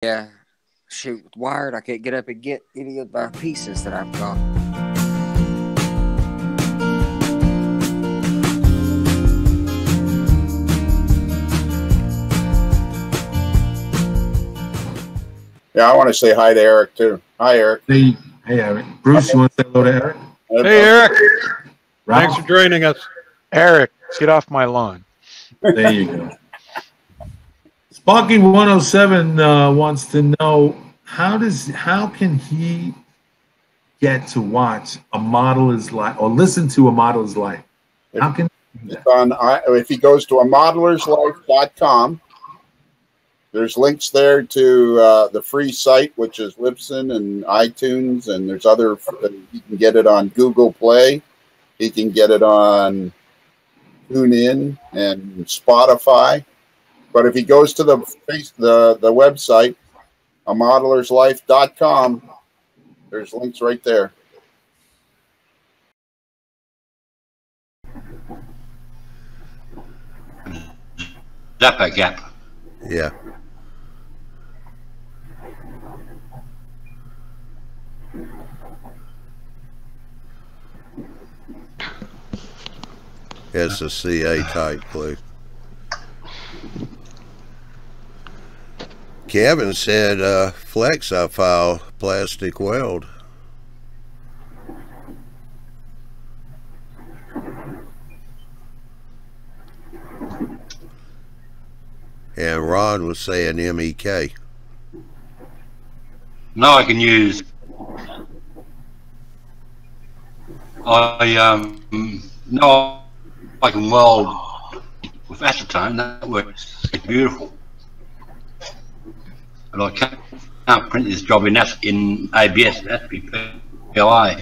Yeah, shoot, wired. I can't get up and get any of my pieces that I've got. Yeah, I want to say hi to Eric too. Hi, Eric. Hey, Eric. Bruce, you want to say hello to Eric? Hey, Eric. Ralph? Thanks for joining us. Eric, get off my lawn. There you go. Sparky 107 wants to know how can he get to watch A Model Is Life or listen to A Model Is Life? How can he do that? If he goes to amodelerslife.com, there's links there to the free site, which is Libsyn and iTunes, and there's other. You can get it on Google Play. He can get it on TuneIn and Spotify. But if he goes to the website, amodelerslife.com, there's links right there. Zappa Gap. Yeah. It's a CA type glue. Kevin said Flex-File plastic weld. And Ron was saying MEK. No, I can use. No, I can weld with acetone. That works. It's beautiful. But I can't print this job in ABS. It has to be PLA.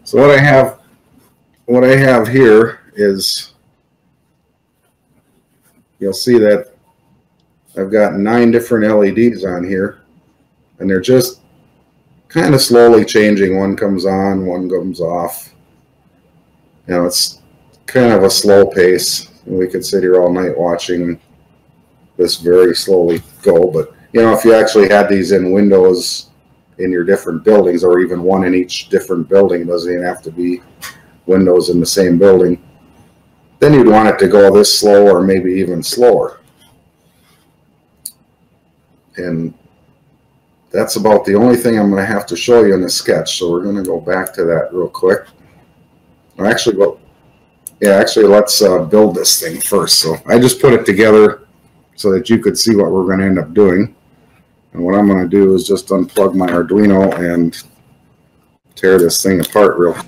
So what I have here is, you'll see that I've got 9 different LEDs on here, and they're just kind of slowly changing. One comes on, one comes off. You know, it's kind of a slow pace. We could sit here all night watching this very slowly go, but you know, if you actually had these in windows in your different buildings, or even one in each different building, it doesn't even have to be windows in the same building, then you'd want it to go this slow or maybe even slower. And that's about the only thing I'm going to have to show you in the sketch. So we're going to go back to that real quick. Actually, let's build this thing first. So I just put it together so that you could see what we're going to end up doing. And what I'm going to do is just unplug my Arduino and tear this thing apart real quick.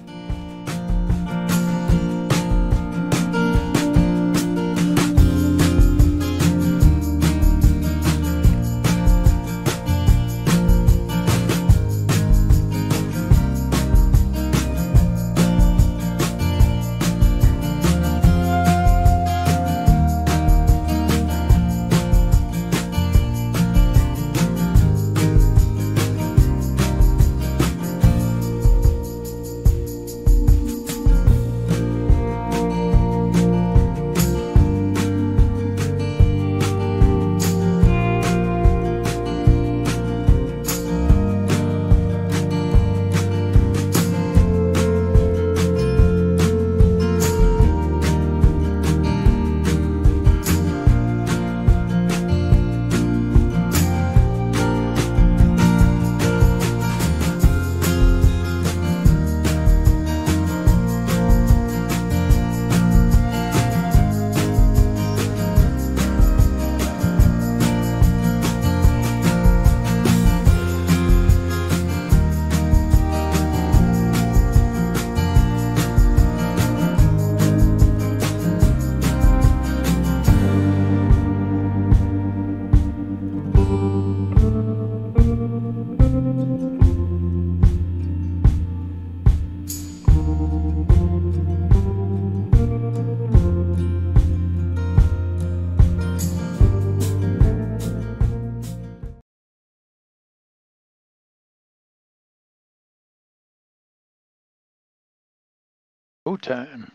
Go time.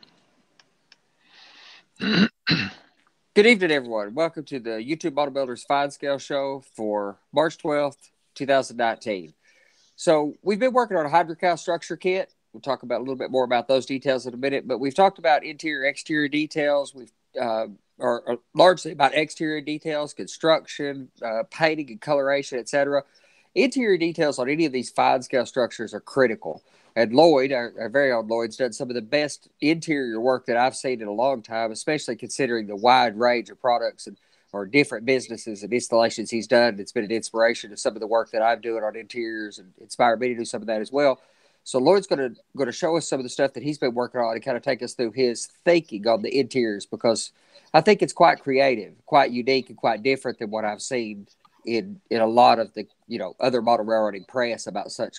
Good evening, everyone. Welcome to the YouTube Auto Builders Fine Scale Show for March 12th, 2019. So we've been working on a hydrocal structure kit. We'll talk about a little bit more about those details in a minute, but we've talked about interior, exterior details. We've or largely about exterior details, construction, painting and coloration, etc. Interior details on any of these fine scale structures are critical. And Lloyd, our very own Lloyd's done some of the best interior work that I've seen in a long time, especially considering the wide range of products and or different businesses and installations he's done. It's been an inspiration to some of the work that I'm doing on interiors and inspired me to do some of that as well. So Lloyd's going to show us some of the stuff that he's been working on and kind of take us through his thinking on the interiors, because I think it's quite creative, quite unique, and quite different than what I've seen in a lot of the other model railroading press about such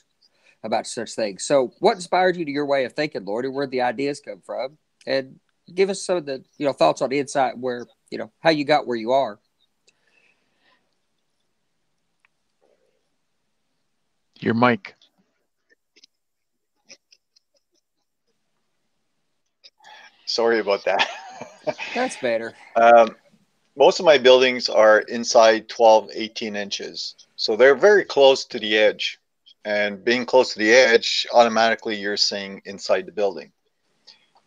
things. So what inspired you to your way of thinking, Lloyd, and where the ideas come from? And give us some of the thoughts on the insight where how you got where you are. Your mic. Sorry about that. That's better. Most of my buildings are inside 12, 18 inches. So they're very close to the edge. And being close to the edge, automatically you're seeing inside the building.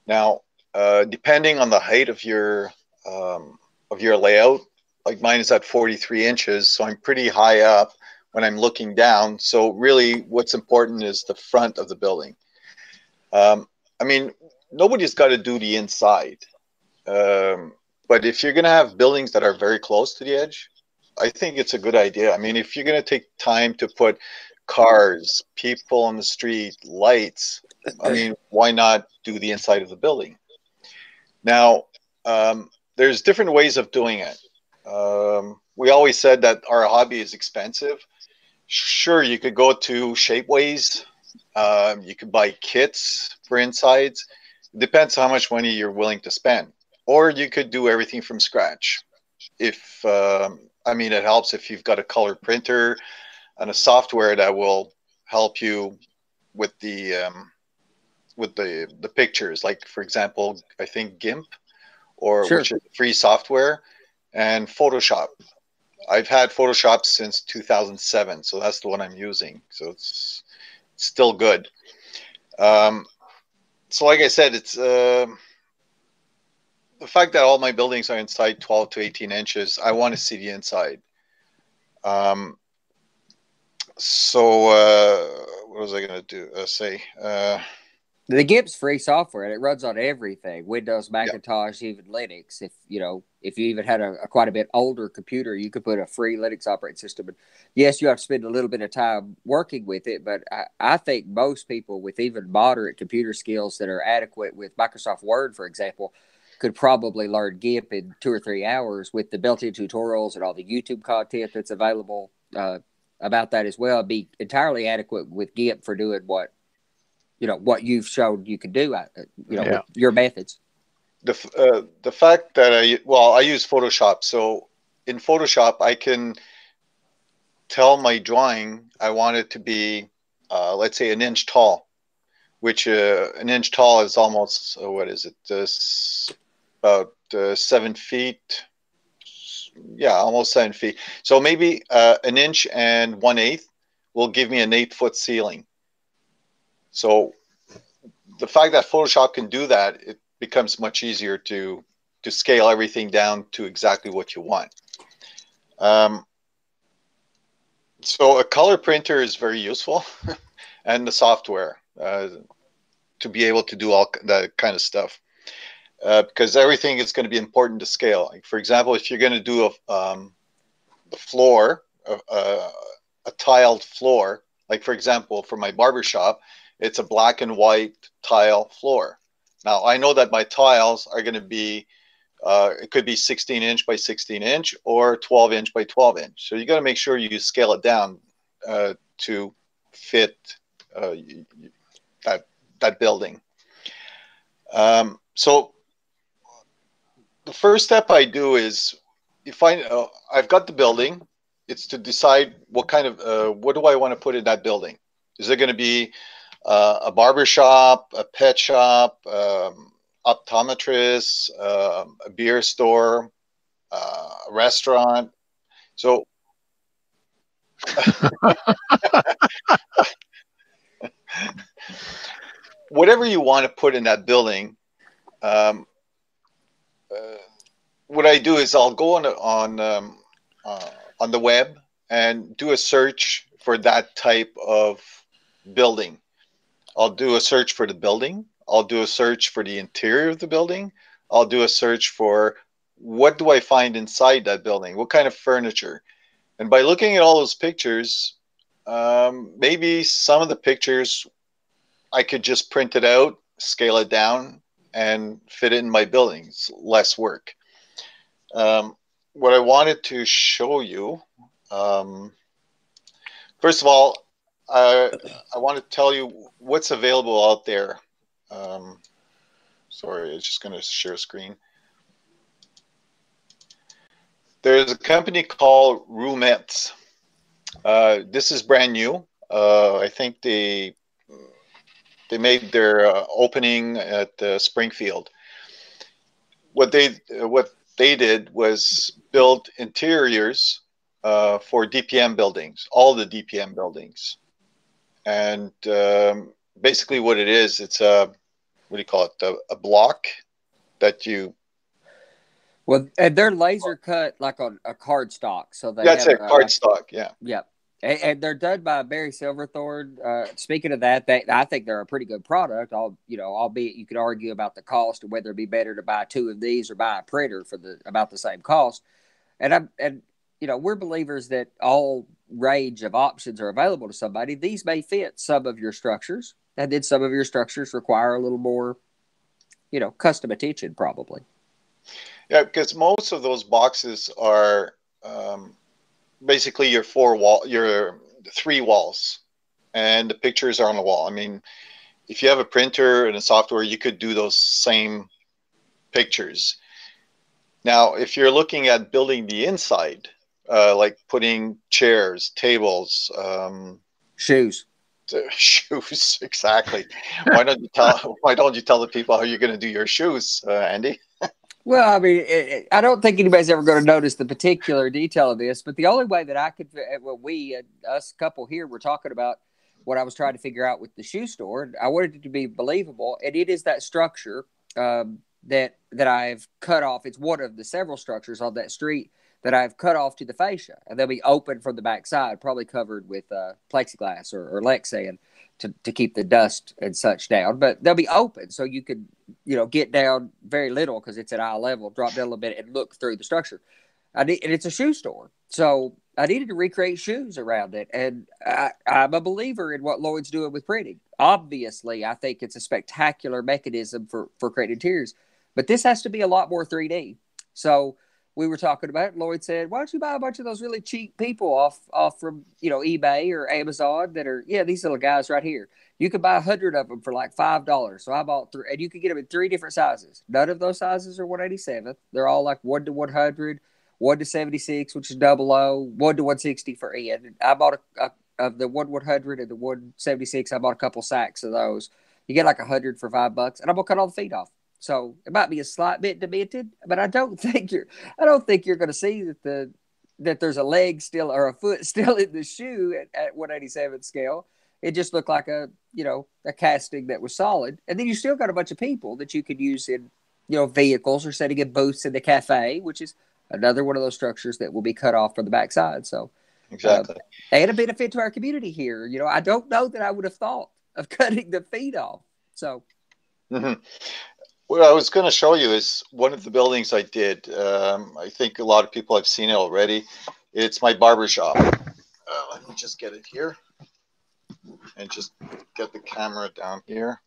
Now, depending on the height of your layout, like mine is at 43 inches, so I'm pretty high up when I'm looking down. So really what's important is the front of the building. I mean, nobody's got to do the inside. But if you're going to have buildings that are very close to the edge, I think it's a good idea. I mean, if you're going to take time to put cars, people on the street, lights, I mean, why not do the inside of the building? Now, there's different ways of doing it. We always said that our hobby is expensive. Sure, you could go to Shapeways. You could buy kits for insides. It depends how much money you're willing to spend. Or you could do everything from scratch. If I mean, it helps if you've got a color printer and a software that will help you with the pictures. Like, for example, I think GIMP, Sure. which is free software, and Photoshop. I've had Photoshop since 2007, so that's the one I'm using. So it's still good. So like I said, it's the fact that all my buildings are inside 12 to 18 inches. I want to see the inside. So what was I going to say? The GIMP's free software, and it runs on everything: Windows, Macintosh, even Linux. If you even had a quite a bit older computer, you could put a free Linux operating system. And yes, you have to spend a little bit of time working with it, but I think most people with even moderate computer skills that are adequate with Microsoft Word, for example, could probably learn GIMP in 2 or 3 hours with the built-in tutorials and all the YouTube content that's available about that as well. Be entirely adequate with GIMP for doing what you've shown you can do, with your methods. The fact that I use Photoshop. So in Photoshop, I can tell my drawing I want it to be, let's say, an inch tall, which an inch tall is almost, what is it? About 7 feet. Yeah, almost 7 feet. So maybe an inch and 1/8 will give me an 8-foot ceiling. So the fact that Photoshop can do that, it becomes much easier to scale everything down to exactly what you want. So a color printer is very useful, and the software to be able to do all that kind of stuff, because everything is going to be important to scale. Like, for example, if you're going to do the floor, a tiled floor, like for example, for my barber shop, it's a black and white tile floor. Now, I know that my tiles are going to be, it could be 16-inch by 16-inch or 12-inch by 12-inch. So you got to make sure you scale it down to fit that building. So the first step I do is, if I've got the building, it's to decide what kind of, what do I want to put in that building? Is it going to be a barber shop, a pet shop, optometrist, a beer store, a restaurant? So whatever you want to put in that building, what I do is I'll go on the web and do a search for that type of building. I'll do a search for the building. I'll do a search for the interior of the building. I'll do a search for what do I find inside that building? What kind of furniture? And by looking at all those pictures, maybe some of the pictures I could just print it out, scale it down, and fit it in my building. It's less work. What I wanted to show you, first of all, I want to tell you what's available out there. Sorry, I'm just going to share a screen. There's a company called Roomettes. This is brand new. I think they made their opening at Springfield. What they did was build interiors for DPM buildings, all the DPM buildings. And basically what it is, it's a, what do you call it, a block that you... Well, and they're laser cut like on a card stock. So that's a card stock, yeah. Yeah. And they're done by Barry Silverthorne. Speaking of that, I think they're a pretty good product. Albeit you could argue about the cost and whether it'd be better to buy 2 of these or buy a printer for about the same cost. And we're believers that all range of options are available to somebody. These may fit some of your structures, and then some of your structures require a little more, custom attention probably. Yeah, because most of those boxes are basically your 3 walls, and the pictures are on the wall. I mean, if you have a printer and a software, you could do those same pictures. Now, if you're looking at building the inside, like putting chairs, tables, shoes, exactly. Why don't you tell the people how you're going to do your shoes, Andy? Well, I mean, I don't think anybody's ever going to notice the particular detail of this, but the only way that I could, us couple here, were talking about what I was trying to figure out with the shoe store. I wanted it to be believable, and it is that structure that I've cut off. It's one of the several structures on that street that I've cut off to the fascia, and they'll be open from the back side, probably covered with plexiglass or Lexan to keep the dust and such down. But they'll be open, so you could, get down very little because it's at eye level, drop down a little bit, and look through the structure. And it's a shoe store, so I needed to recreate shoes around it, and I'm a believer in what Lloyd's doing with printing. Obviously, I think it's a spectacular mechanism for creating interiors, but this has to be a lot more 3D. So we were talking about it. Lloyd said, "Why don't you buy a bunch of those really cheap people off from eBay or Amazon that are these little guys right here? You could buy 100 of them for like $5." So I bought 3, and you could get them in 3 different sizes. None of those sizes are 1/87. They're all like 1 to 100. 1 to 76, which is 00, 1 to 160 for N. I bought of the 1/100 and the 176. I bought a couple sacks of those. You get like 100 for $5, and I'm gonna cut all the feet off. So it might be a slight bit demented, but I don't think you're gonna see that there's a leg still or a foot still in the shoe at 1/87 scale. It just looked like a casting that was solid, and then you still got a bunch of people that you could use in vehicles or setting in booths in the cafe, which is another one of those structures that will be cut off from the backside. So exactly, and a benefit to our community here. I don't know that I would have thought of cutting the feet off. So what I was going to show you is one of the buildings I did. I think a lot of people have seen it already. It's my barber shop. Let me just get it here and just get the camera down here.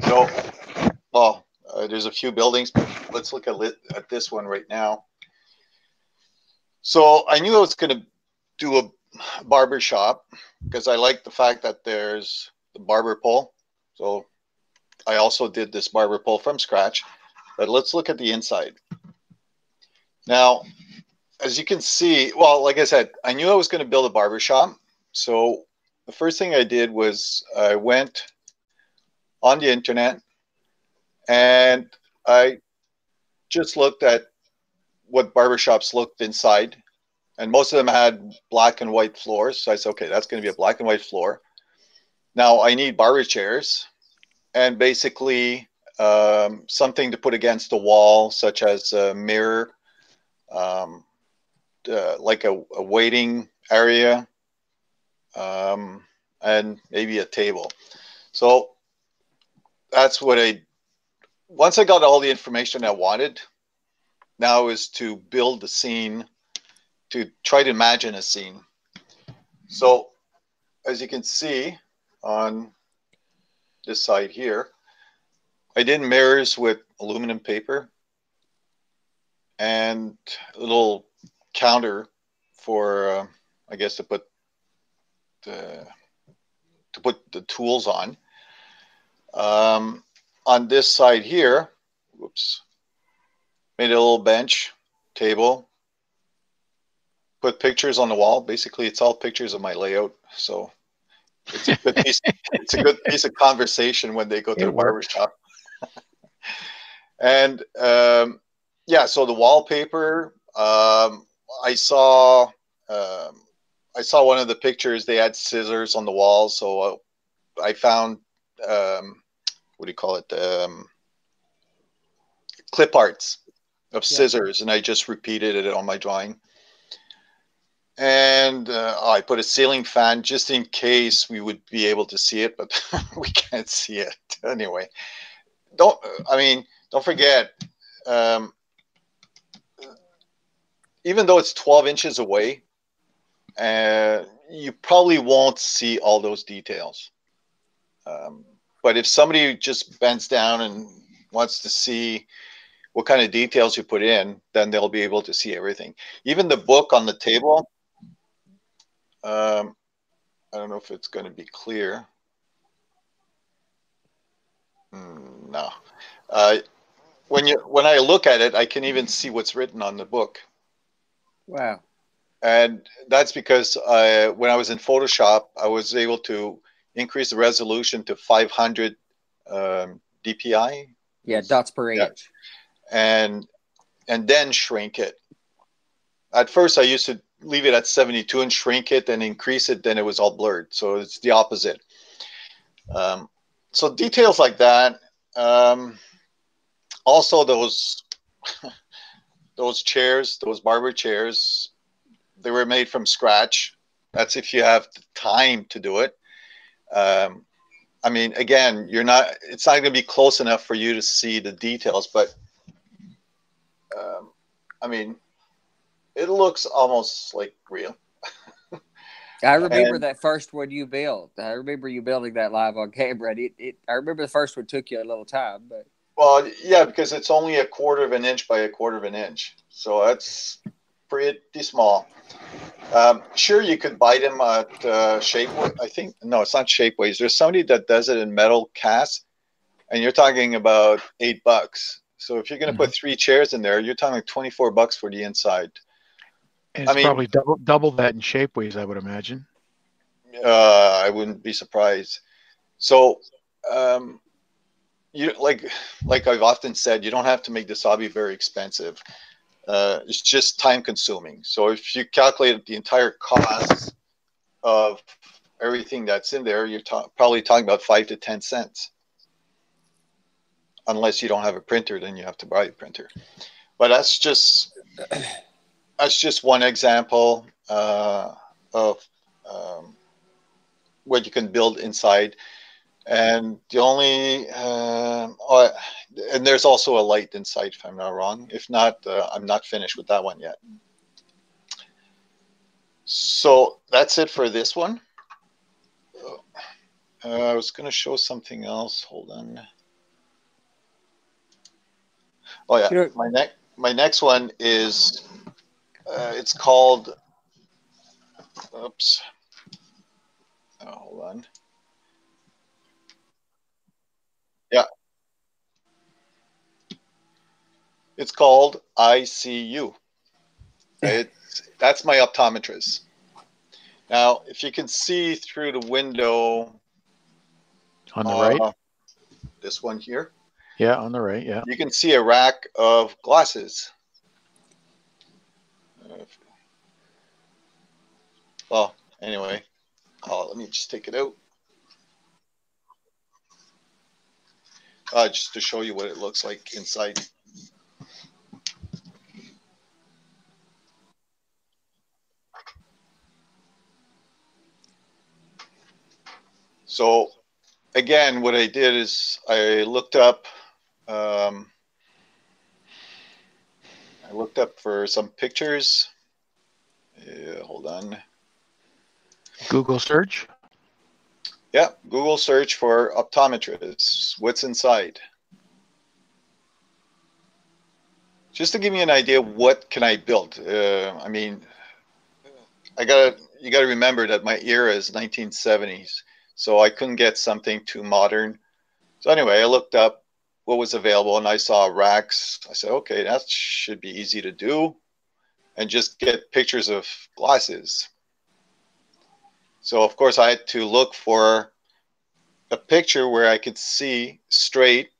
So, well, there's a few buildings, but let's look at this one right now. So I knew I was going to do a barber shop because I like the fact that there's the barber pole. So I also did this barber pole from scratch. But let's look at the inside. Now, as you can see, well, like I said, I knew I was going to build a barber shop. So the first thing I did was I went on the internet and I just looked at what barbershops looked inside. And most of them had black and white floors. So I said, okay, that's going to be a black and white floor. Now I need barber chairs and basically something to put against the wall, such as a mirror, like a waiting area, and maybe a table. So that's what once I got all the information I wanted, now is to build the scene, to try to imagine a scene. So as you can see on this side here, I did mirrors with aluminum paper and a little counter for, I guess, to put the tools on. On this side here, whoops, made a little bench, table, put pictures on the wall. Basically, it's all pictures of my layout. So it's a good piece, it's a good piece of conversation when they go to the barber shop. And yeah, so the wallpaper, I saw one of the pictures, they had scissors on the wall. So I found, what do you call it? Clip arts of scissors, and I just repeated it on my drawing. And I put a ceiling fan just in case we would be able to see it, but we can't see it anyway. Don't forget, even though it's 12 inches away, you probably won't see all those details. But if somebody just bends down and wants to see what kind of details you put in, then they'll be able to see everything. Even the book on the table, I don't know if it's going to be clear. No. When I look at it, I can even see what's written on the book. Wow. And that's because when I was in Photoshop, I was able to increase the resolution to 500 DPI. Yeah, dots per inch. And then shrink it. At first, I used to leave it at 72 and shrink it and increase it. Then it was all blurred. So it's the opposite. So details like that. Also, those those chairs, those barber chairs, they were made from scratch. That's if you have the time to do it. I mean, again, it's not going to be close enough for you to see the details, but I mean, it looks almost like real. I remember that first one you built. I remember you building that live on camera. I remember the first one took you a little time, but well, yeah, because it's only 1/4 of an inch by 1/4 of an inch, so that's pretty small. Sure, you could buy them at Shapeways. I think no, it's not Shapeways. There's somebody that does it in metal casts, and you're talking about $8. So if you're going to put 3 chairs in there, you're talking $24 for the inside. And it's probably double that in Shapeways, I would imagine. I wouldn't be surprised. So, you like I've often said, you don't have to make this hobby very expensive. It's just time consuming. So if you calculate the entire cost of everything that's in there, you're probably talking about 5 to 10 cents. Unless you don't have a printer, then you have to buy a printer. But that's just one example of what you can build inside. And the only and there's also a light inside, if I'm not wrong. If not, I'm not finished with that one yet. So that's it for this one. I was going to show something else. Hold on. Oh yeah, my next one is it's called. Oops. Oh, hold on. Yeah. It's called ICU. That's my optometrist. Now, if you can see through the window on the right, this one here. Yeah, on the right. Yeah. You can see a rack of glasses. Well, anyway, let me just take it out. Just to show you what it looks like inside. So, again, what I did is I looked up for some pictures. Hold on. Google search? Yeah, Google search for optometrists. What's inside? Just to give you an idea, what can I build? I mean, you got to remember that my era is 1970s, so I couldn't get something too modern. So anyway, I looked up what was available, and I saw racks. I said, okay, that should be easy to do, and just get pictures of glasses. So of course I had to look for a picture where I could see straight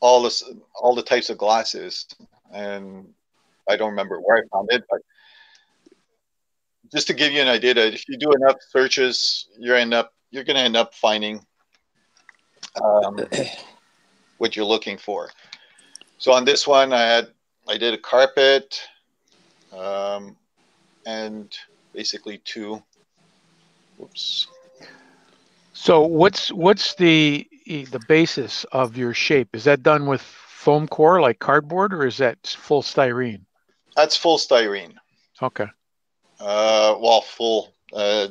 all the types of glasses, and I don't remember where I found it, but just to give you an idea that if you do enough searches, you're going to end up finding what you're looking for. So on this one, I did a carpet, and basically 2. Oops. So what's the basis of your shape? Is that done with foam core like cardboard, or is that full styrene? That's full styrene. Okay. Well, full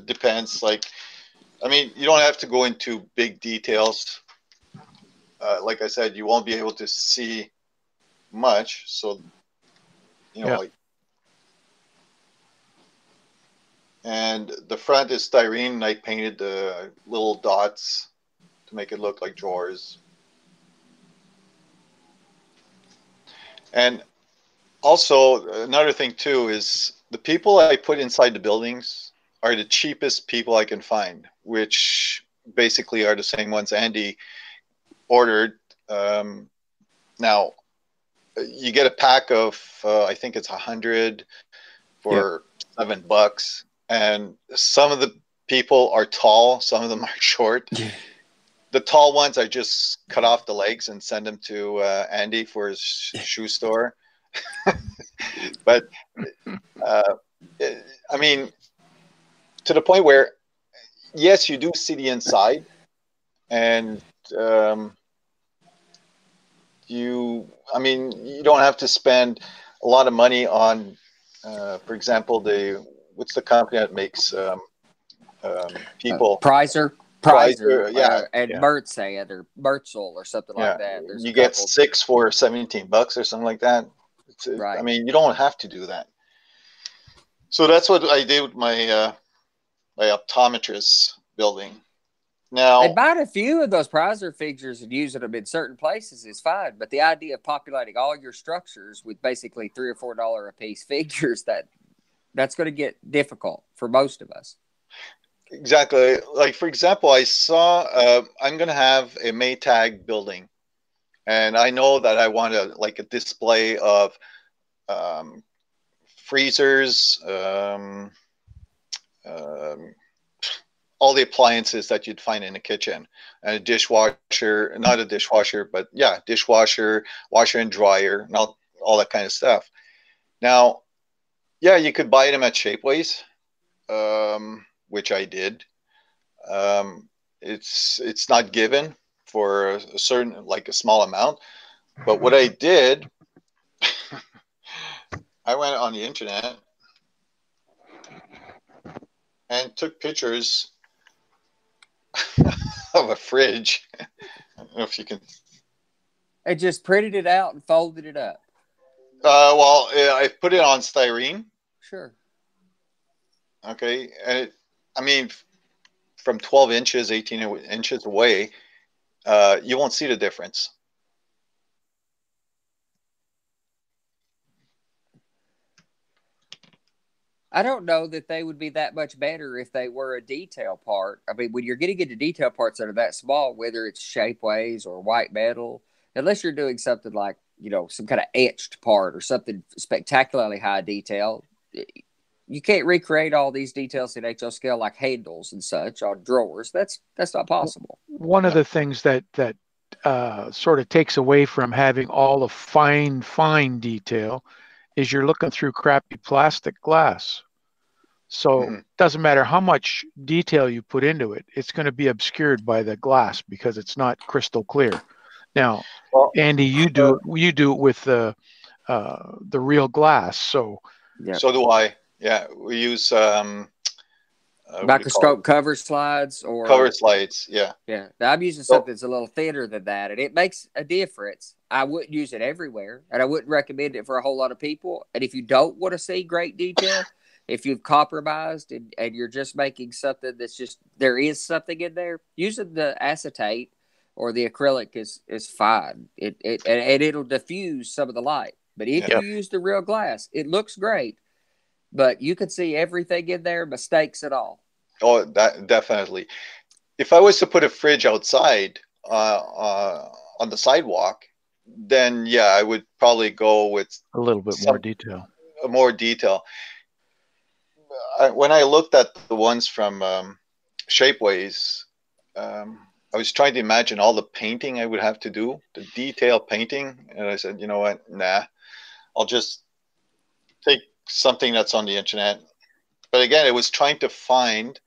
depends. Like, I mean, you don't have to go into big details. Like I said, you won't be able to see much. So, like. And the front is styrene, and I painted the little dots to make it look like drawers. And also, another thing too is the people I put inside the buildings are the cheapest people I can find, which basically are the same ones Andy ordered. Now, you get a pack of, I think it's 100 for $7. And some of the people are tall, some of them are short. Yeah. The tall ones, I just cut off the legs and send them to Andy for his shoe store. But I mean, to the point where, yes, you do see the inside, and I mean, you don't have to spend a lot of money on, for example, what's the company that makes people? Prizer, yeah, and Mertzad or Mertzel or something like that. There's you a get couple. 6 for $17 or something like that. Right. I mean, you don't have to do that. So that's what I did with my my optometrist building. Now, And buying a few of those Prizer figures and using them in certain places is fine, but the idea of populating all your structures with basically $3 or $4 a piece figures, that's going to get difficult for most of us. exactly. Like, for example, I saw I'm going to have a Maytag building, and I know that I want a display of freezers, all the appliances that you'd find in a kitchen, and a dishwasher, not a dishwasher, but yeah, dishwasher, washer and dryer, and all that kind of stuff. Now, yeah, you could buy them at Shapeways, which I did. It's not given for a certain, like a small amount, but what I did, I went on the internet and took pictures of a fridge. I don't know if you can. And just printed it out and folded it up. Well, I put it on styrene. Sure. Okay, and I mean, from 12 inches, 18 inches away, you won't see the difference. I don't know that they would be that much better if they were a detail part. I mean, when you're getting into detail parts that are that small, whether it's Shapeways or white metal, unless you're doing something like, some kind of etched part or something spectacularly high detail, you can't recreate all these details in HL scale like handles and such on drawers. That's not possible. One of the things that sort of takes away from having all the fine detail is you're looking through crappy plastic glass. So it doesn't matter how much detail you put into it, it's going to be obscured by the glass because it's not crystal clear. Now, Andy, you do it with the real glass. So So do I. Yeah, we use microscope cover slides or cover slides. Yeah. Yeah. Now, I'm using something that's a little thinner than that, and it makes a difference. I wouldn't use it everywhere, and I wouldn't recommend it for a whole lot of people. And if you don't want to see great detail, if you've compromised and you're just making something that's just, there is something in there, using the acetate or the acrylic is fine. And it'll diffuse some of the light. But if you use the real glass, it looks great, but you can see everything in there, mistakes at all. Oh, that definitely. If I was to put a fridge outside on the sidewalk, then yeah, I would probably go with a little bit more detail. More detail. When I looked at the ones from Shapeways, I was trying to imagine all the painting I would have to do, the detail painting, and I said, you know what, nah, I'll just take something that's on the internet. But again, it was trying to find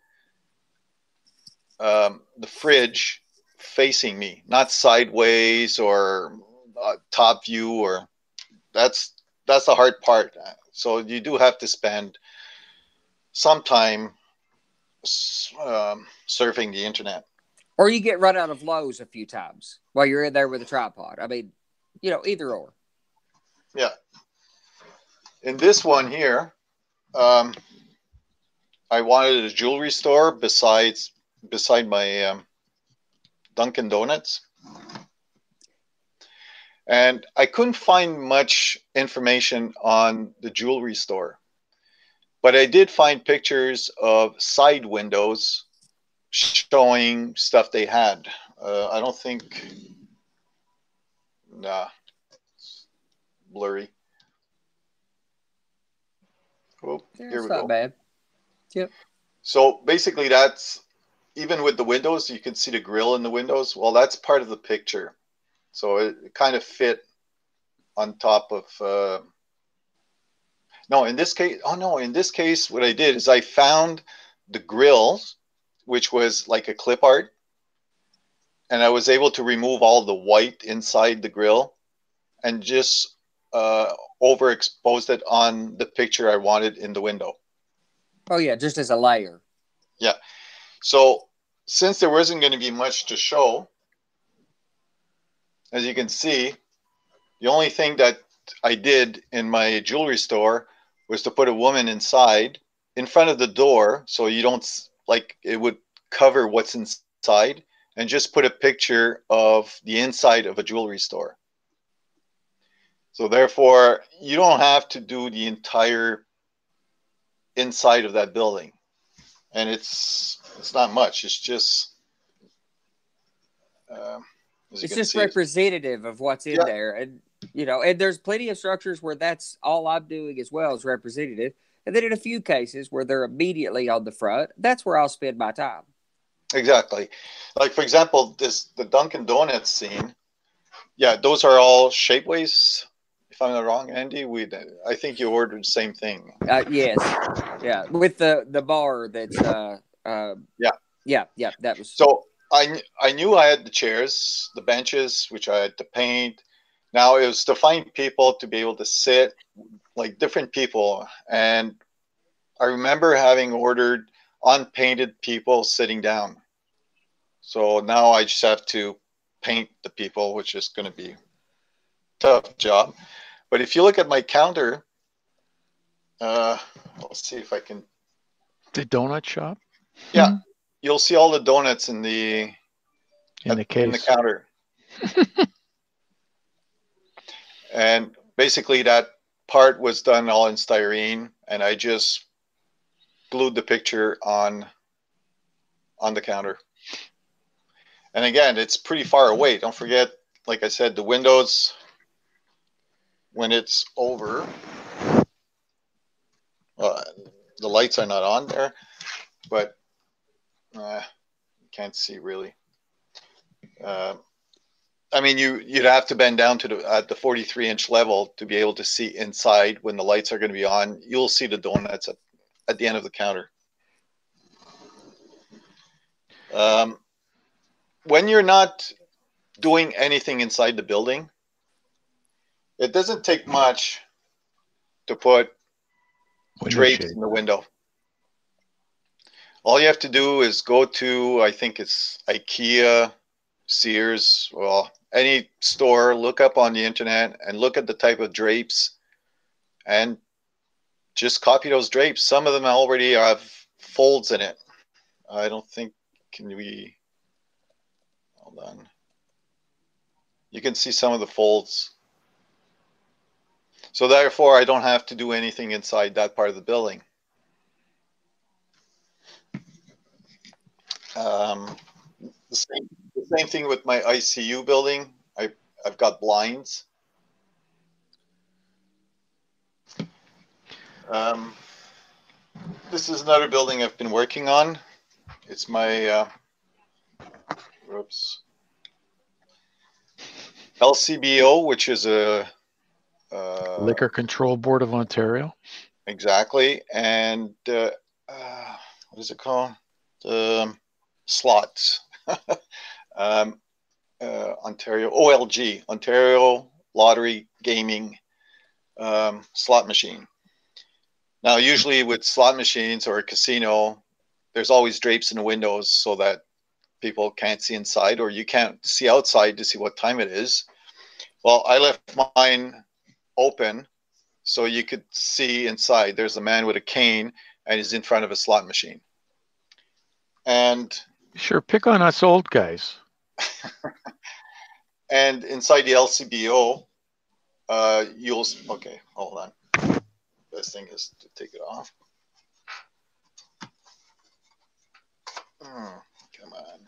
the fridge facing me, not sideways or top view, or that's the hard part. So you do have to spend some time surfing the internet. Or you get run out of Lowe's a few times while you're in there with a tripod. I mean, either or. Yeah. In this one here, I wanted a jewelry store beside my Dunkin' Donuts. And I couldn't find much information on the jewelry store. But I did find pictures of side windows showing stuff they had. I don't think... Nah. It's blurry. Oh, here we go. Not bad. Yep. So basically that's, even with the windows, you can see the grill in the windows. Well, that's part of the picture. So it kind of fit on top of No, in this case, oh no, in this case, what I did is I found the grill, which was like a clip art, and I was able to remove all the white inside the grill and just overexposed it on the picture I wanted in the window. Oh yeah, just as a layer. Yeah. So since there wasn't going to be much to show, as you can see, the only thing that I did in my jewelry store was to put a woman inside in front of the door, so you don't, like, it would cover what's inside, and just put a picture of the inside of a jewelry store. So therefore, you don't have to do the entire inside of that building. And it's not much. It's just, it's just representative of what's in there. And, you know, and there's plenty of structures where that's all I'm doing as well as representative. And then in a few cases where they're immediately on the front, that's where I'll spend my time. Exactly. Like, for example, the Dunkin' Donuts scene. Yeah, those are all shapeways. If I'm not wrong, Andy, I think you ordered the same thing. Yes. Yeah. With the bar that's yeah. That was so I knew I had the chairs, the benches, which I had to paint. Now it was to find people to be able to sit, like different people. And I remember having ordered unpainted people sitting down. So now I just have to paint the people, which is going to be a tough job. But if you look at my counter, let's see if I can. The donut shop? Yeah. You'll see all the donuts in the case. In the counter. And basically that part was done all in styrene, and I just glued the picture on the counter. And again, it's pretty far away. Don't forget, like I said, the windows, when it's over, the lights are not on there, but you can't see really. I mean, you'd have to bend down to at the 43-inch level to be able to see inside when the lights are going to be on. You'll see the donuts at the end of the counter. When you're not doing anything inside the building, it doesn't take much to put drapes in the window. All you have to do is go to, I think it's IKEA, Sears, well, any store, look up on the internet and look at the type of drapes and just copy those drapes. Some of them already have folds in it. I don't think, hold on. You can see some of the folds. So therefore, I don't have to do anything inside that part of the building. The same thing with my ICU building. I've got blinds. This is another building I've been working on. It's my LCBO, which is a Liquor Control Board of Ontario. Exactly, and what is it called? Slots. Ontario OLG, Ontario Lottery Gaming slot machine. Now, usually with slot machines or a casino, there's always drapes in the windows so that people can't see inside, or you can't see outside to see what time it is. Well, I left mine open so you could see inside. There's a man with a cane and he's in front of a slot machine. And sure, pick on us old guys. And inside the LCBO, okay, hold on. Best thing is to take it off. Come on.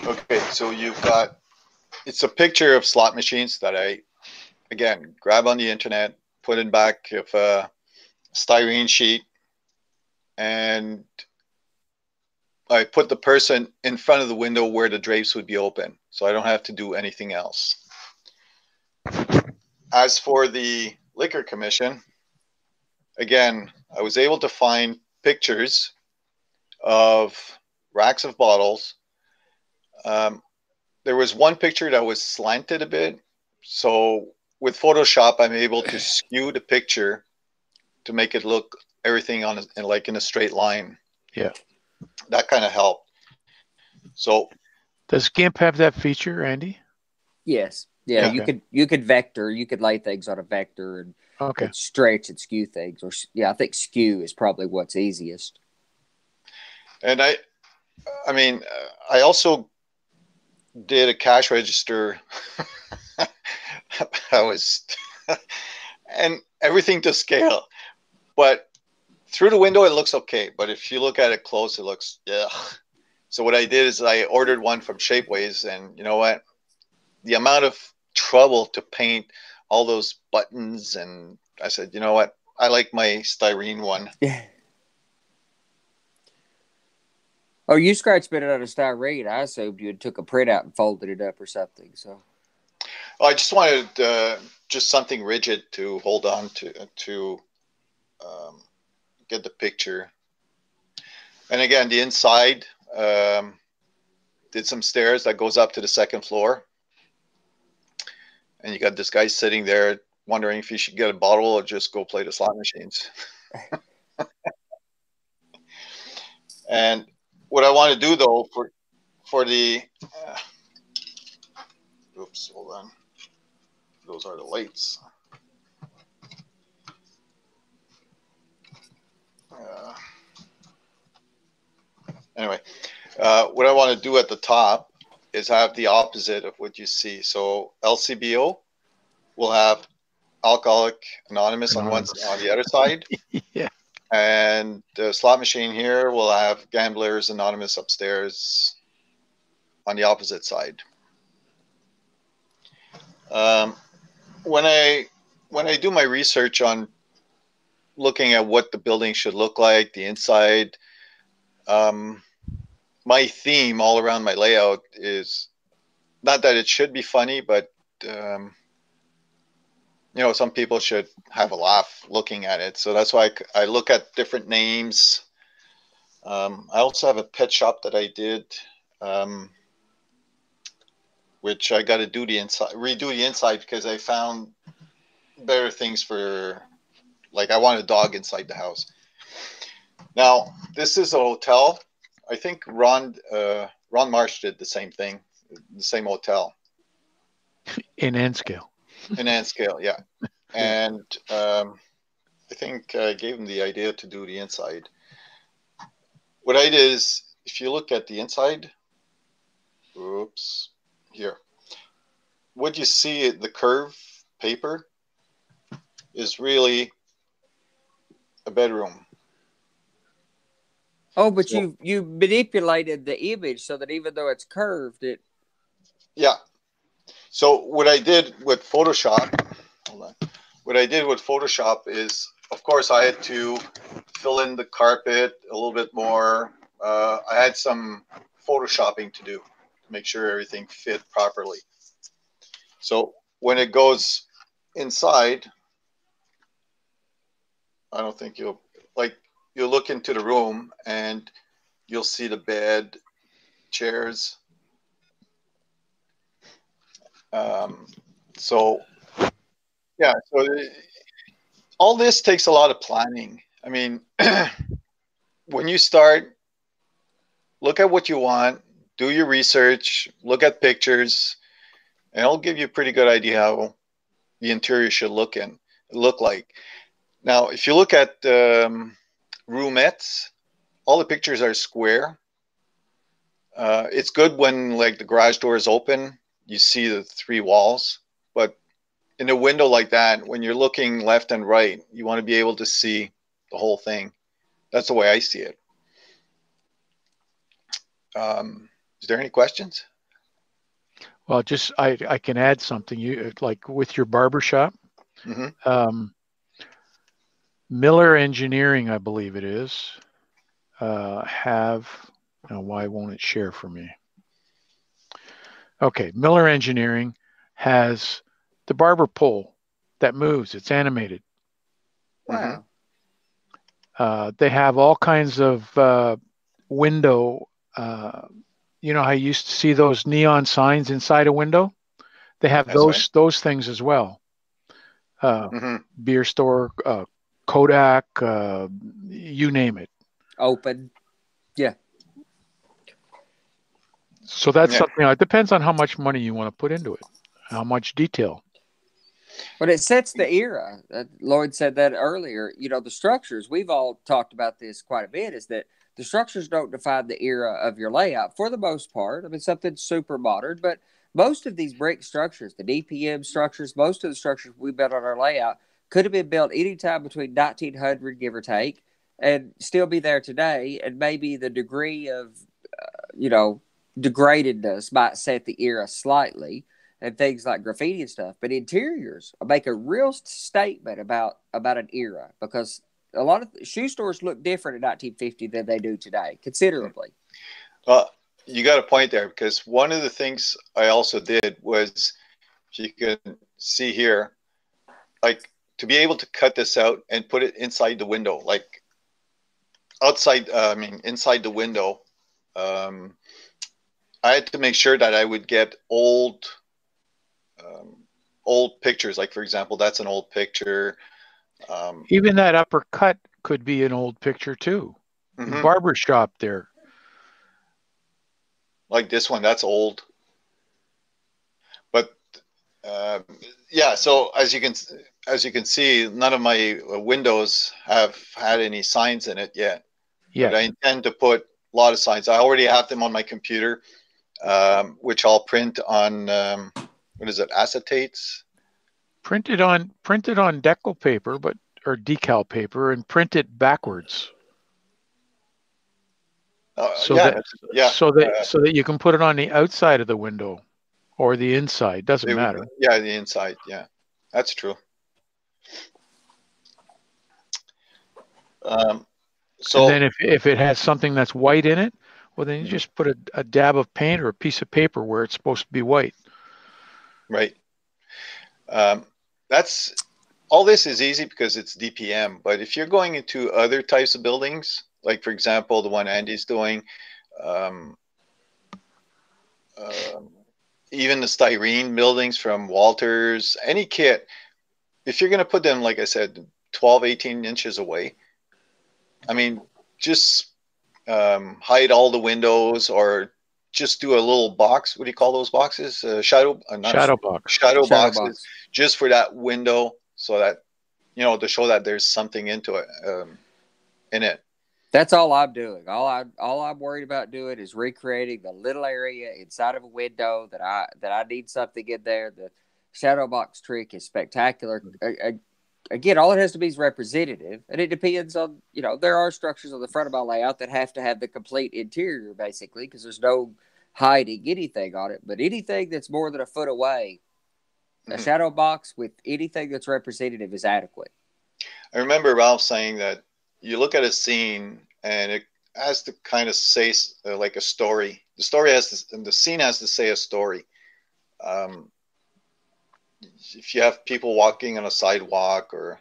Okay, so you've got, it's a picture of slot machines that I, again, grab on the internet, put in back of a styrene sheet, and I put the person in front of the window where the drapes would be open, so I don't have to do anything else. As for the liquor commission, again, I was able to find pictures of racks of bottles. There was one picture that was slanted a bit, so with Photoshop, I'm able to skew the picture to make it look everything on like in a straight line. Yeah, that kind of helped. So, does GIMP have that feature, Andy? Yes. Yeah, Okay. you could vector, you could lay things on a vector and, Okay. and stretch and skew things. Or yeah, I think skew is probably what's easiest. And I mean, I also did a cash register. I was, and everything to scale, but through the window it looks okay. But if you look at it close, it looks So what I did is I ordered one from Shapeways, and you know what? The amount of trouble to paint all those buttons, and I said, you know what? I like my styrene one. Yeah. Oh, you scratched it out of styrene. I assumed you had took a print out and folded it up or something. So, I just wanted just something rigid to hold on to get the picture. And again, the inside did some stairs that goes up to the second floor, and you got this guy sitting there wondering if he should get a bottle or just go play the slot machines. And what I want to do though for the oops, hold on. Those are the lights. Anyway, what I want to do at the top is have the opposite of what you see. So LCBO will have Alcoholic Anonymous on the other side. Yeah. And the slot machine here will have Gamblers Anonymous upstairs on the opposite side. When I do my research on looking at what the building should look like, the inside, my theme all around my layout is not that it should be funny, but you know, some people should have a laugh looking at it. So that's why I look at different names. I also have a pet shop that I did, which I got to do redo the inside because I found better things for, like I want a dog inside the house. Now, this is a hotel. I think Ron Marsh did the same thing, the same hotel. In N scale. In N scale, yeah. And I think I gave him the idea to do the inside. What I did is, if you look at the inside, oops, here. What you see, the curve paper is really a bedroom. oh, but so, you manipulated the image so that even though it's curved, it. Yeah. So what I did with Photoshop, hold on. What I did with Photoshop is, of course, I had to fill in the carpet a little bit more. I had some Photoshopping to do to make sure everything fit properly. So when it goes inside, I don't think you'll look into the room and you'll see the bed, chairs. So yeah, so all this takes a lot of planning. I mean, when you start, look at what you want, do your research, look at pictures, and it'll give you a pretty good idea how the interior should look like. Now, if you look at roomettes, all the pictures are square. It's good when like the garage door is open, you see the three walls, but in a window like that, when you're looking left and right, you want to be able to see the whole thing. That's the way I see it. Is there any questions? Well, just I can add something. You like with your barbershop, Miller Engineering, I believe it is, have Now, why won't it share for me? Okay, Miller Engineering has the barber pole that moves. It's animated. Wow. They have all kinds of window. You know how you used to see those neon signs inside a window? They have those things as well. Beer store, Kodak, you name it. Open. Yeah. So that's something. It depends on how much money you want to put into it, how much detail. But it sets the era. Lloyd said that earlier. You know, the structures, we've all talked about this quite a bit, is that the structures don't define the era of your layout for the most part. I mean, something super modern, but most of these brick structures, the DPM structures, most of the structures we built on our layout could have been built anytime between 1900, give or take, and still be there today. And maybe the degree of, degradedness might set the era slightly, and things like graffiti and stuff. But interiors make a real statement about an era, because a lot of shoe stores look different in 1950 than they do today, considerably. Well, you got a point there, because one of the things I also did was, if you can see here, like to be able to cut this out and put it inside the window, like inside the window. I had to make sure that I would get old pictures. Like, for example, that's an old picture. Even that upper cut could be an old picture too. Barber shop there. Like this one, that's old. But yeah, so as you can see, none of my windows have had any signs in it yet. Yeah. But I intend to put a lot of signs. I already have them on my computer, which I'll print on what is it, acetates? Printed on decal paper, or decal paper, and print it backwards. So that you can put it on the outside of the window or the inside. Doesn't matter. Yeah, the inside. Yeah, that's true. So and then if it has something that's white in it, well, then you just put a dab of paint or a piece of paper where it's supposed to be white. Right. That's all. This is easy because it's DPM. But if you're going into other types of buildings, like for example, the one Andy's doing, even the styrene buildings from Walters, any kit, if you're going to put them, like I said, 12, 18 inches away, I mean, just hide all the windows, or just do a little box. What do you call those boxes? Shadow boxes, just for that window, so that, to show that there's something in it. That's all I'm doing. All I'm worried about doing is recreating the little area inside of a window that I need something in there. The shadow box trick is spectacular. Again, all it has to be is representative, and it depends on, there are structures on the front of my layout that have to have the complete interior, basically, because there's no hiding anything on it. But anything that's more than a foot away, a shadow box with anything that's representative is adequate. I remember Ralph saying that you look at a scene and it has to kind of say like a story. The scene has to say a story. If you have people walking on a sidewalk, or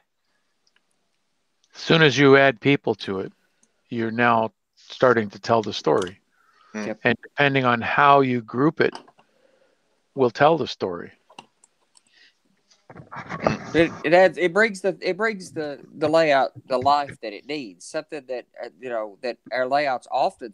as soon as you add people to it, you're now starting to tell the story. Yep. And depending on how you group it, will tell the story. It brings the layout the life that it needs. Something that that our layouts often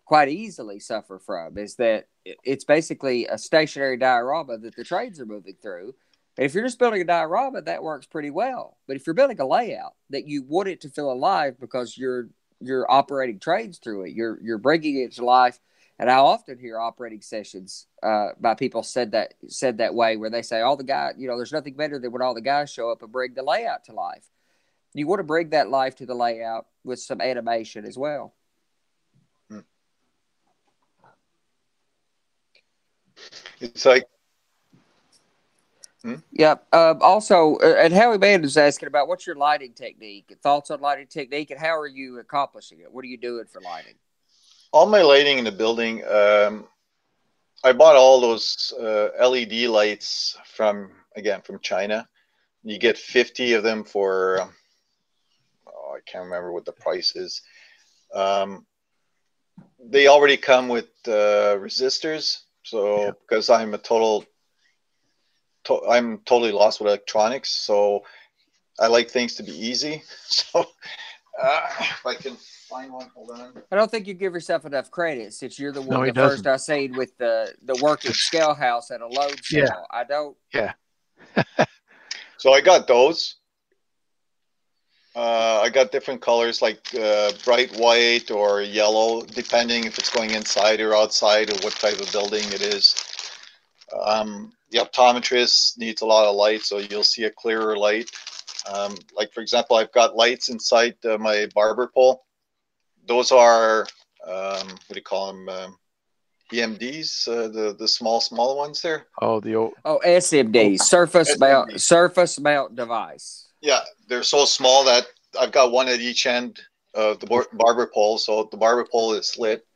quite easily suffer from, is that it's basically a stationary diorama that the trains are moving through. And if you're just building a diorama, that works pretty well. But if you're building a layout that you want it to feel alive because you're operating trains through it, you're bringing it to life. And I often hear operating sessions by people said that way, where they say, all the guys, there's nothing better than when all the guys show up and bring the layout to life. You want to bring that life to the layout with some animation as well. It's like, Yeah. Also, and Howie Mann is asking about, what's your lighting technique? Thoughts on lighting technique, and how are you accomplishing it? What are you doing for lighting? all my lighting in the building, I bought all those LED lights from China. You get 50 of them for, I can't remember what the price is. They already come with resistors. So because I'm totally lost with electronics. So I like things to be easy. So if I can find one, hold on. I don't think you give yourself enough credit since you're the one, No, the first I seen with the working scale house at a load cell. Yeah. I don't. Yeah. So I got those. I got different colors like bright white or yellow, depending if it's going inside or outside or what type of building it is. The optometrist needs a lot of light, so you'll see a clearer light. Like, for example, I've got lights inside my barber pole. Those are, what do you call them? EMDs, the small ones there. Oh, SMDs, surface mount device. Yeah, they're so small that I've got one at each end of the barber pole, so the barber pole is lit.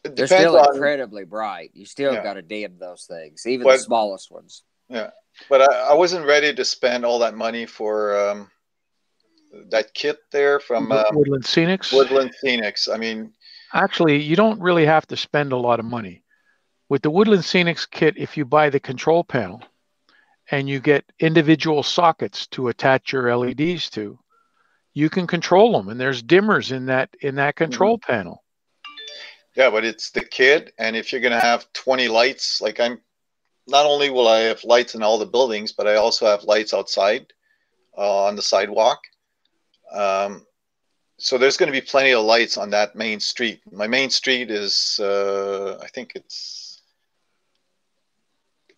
They're still incredibly bright. You still got to dim those things, even the smallest ones. Yeah, but I wasn't ready to spend all that money for that kit there from Woodland Scenics. Woodland Scenics. I mean, actually, you don't really have to spend a lot of money with the Woodland Scenics kit. If you buy the control panel and you get individual sockets to attach your LEDs to, you can control them, and there's dimmers in that control panel. Yeah, but it's the kit, and if you're going to have 20 lights, like not only will I have lights in all the buildings, but I also have lights outside on the sidewalk. So there's going to be plenty of lights on that main street. My main street is, I think it's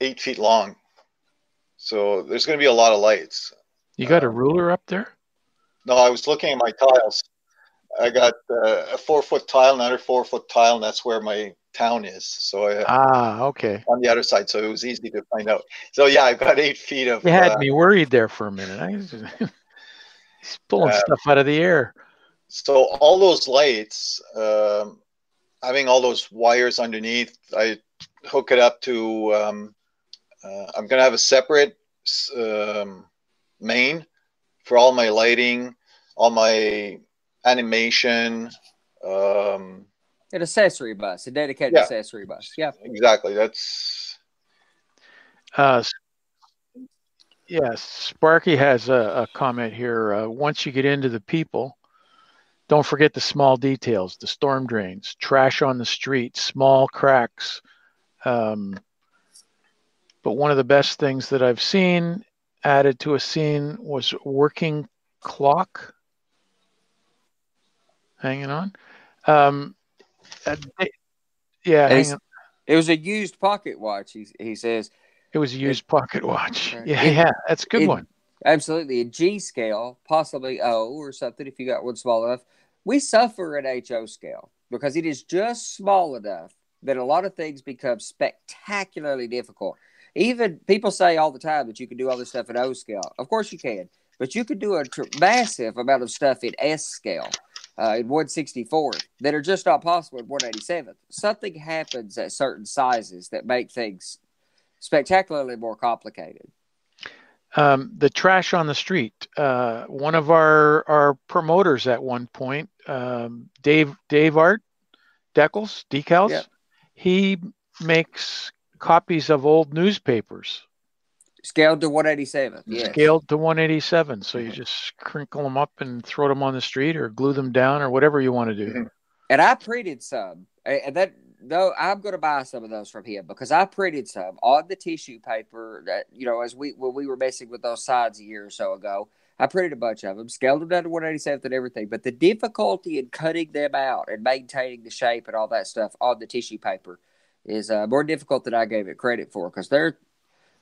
8 feet long. So there's going to be a lot of lights. You got a ruler up there? No, I was looking at my tiles. I got a 4-foot tile, another 4-foot tile, and that's where my town is. So okay. On the other side, so it was easy to find out. So yeah, I've got 8 feet of. You had me worried there for a minute. He's pulling stuff out of the air. So all those lights, having all those wires underneath, I hook it up to. I'm gonna have a separate main for all my lighting, all my animation. An accessory bus, a dedicated accessory bus. Yeah, exactly. That's. Yes, Sparky has a comment here. Once you get into the people, don't forget the small details, the storm drains, trash on the street, small cracks. But one of the best things that I've seen added to a scene was working clock. Hanging on. Hang on. It was a used pocket watch, he says. It was a used pocket watch. Right. Yeah, that's a good one. Absolutely. A G scale, possibly O or something if you got one small enough. We suffer at HO scale because it is just small enough that a lot of things become spectacularly difficult. Even people say all the time that you can do all this stuff at O scale. Of course you can. But you could do a massive amount of stuff at S scale, in 164, that are just not possible in 187. Something happens at certain sizes that make things spectacularly more complicated. The trash on the street. One of our promoters at one point, Dave Art Decals, he makes copies of old newspapers. Scaled to 187. Yes. Scaled to 187. So you just crinkle them up and throw them on the street or glue them down or whatever you want to do. And I printed some. And I'm going to buy some of those from him because I printed some on the tissue paper that, when we were messing with those signs a year or so ago. I printed a bunch of them, scaled them down to 187 and everything. But the difficulty in cutting them out and maintaining the shape and all that stuff on the tissue paper is more difficult than I gave it credit for because they're